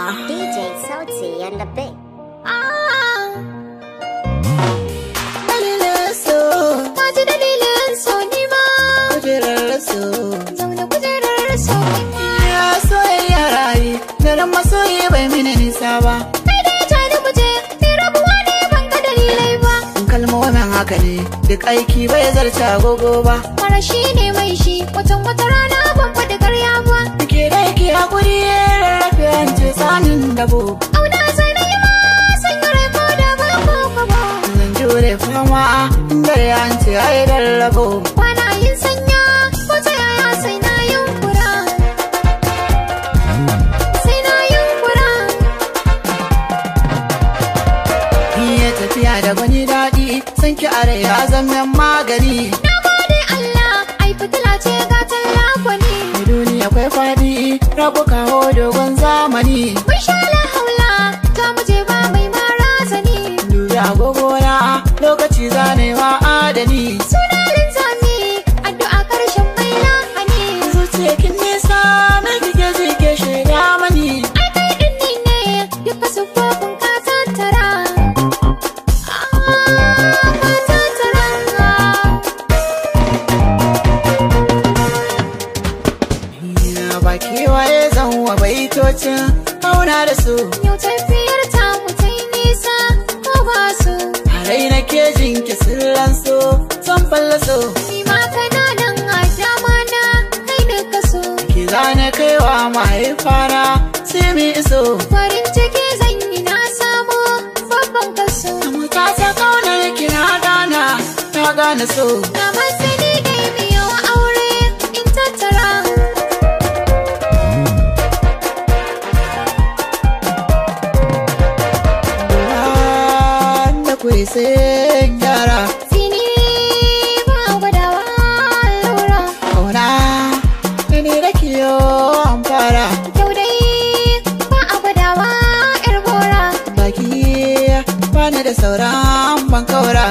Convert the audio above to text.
DJ Sauti and the Big. Dalilin so, Ka ji dalilin so ni ma. kujerar so. Zauna kujerar so ni ma. Ya soyayya rayi, daren masoyi bai mini nisa ba. Kai dai tare mu je, ni rabuwa ne ban ga dalilai ba. Kalmomin haka ne, duk aiki bai zarta agogo ba. Mara shi ne mai shi, wata rana ban faɗi karya ba. Ke da yake hakuri rarrafe an ce tsanin dabo. Auna sai na yi ma, sanya rai ko da ba ko ba. Zan jure fama, inda ya an ce ai rarrabo. Kwana yin sanya, ko ta yaya sai na yunkura. Sai na yunkura. Iya tafiya da gwani daɗi, san ki a rai ya zama magani. Na gode Allah, ai fitila ce ga tallafoni. Duniya akwai faɗi, rabu kawo dogon zamani. Mun sha la haula, za mu je ba mai mara zani. Dubi agogona, lokaci zanewa adani. Suna linzami, addu'a karshen mai lahani. Zuciya kin nisa, mai kike ji ke shaida mani. Ai kai din ni ne, duka siffofin ka tattara. Ka tattara. Ya ba kewaye zan wa baitocin kauna da su. Yau tafiyar ta mu ta yi nisa, ko ba su. A rai na ke jinki sirran so, son fallaso. Ni ma kana nan a dama na, kai duka so. Ki zane kaiwa mahaifana, sai mi iso. Farin ciki zan yi na samu, babban kaso. Muta ta kaunar ki na gane so. Na masani dai biyo aure in tattara. Da kuwa sai gyara. Sini ba gwadawa lura. Kauna, da ni da kiyo an fara. Kyau dai ba a gwadawa 'yar gora. Baki, bani da sauran ban kaura.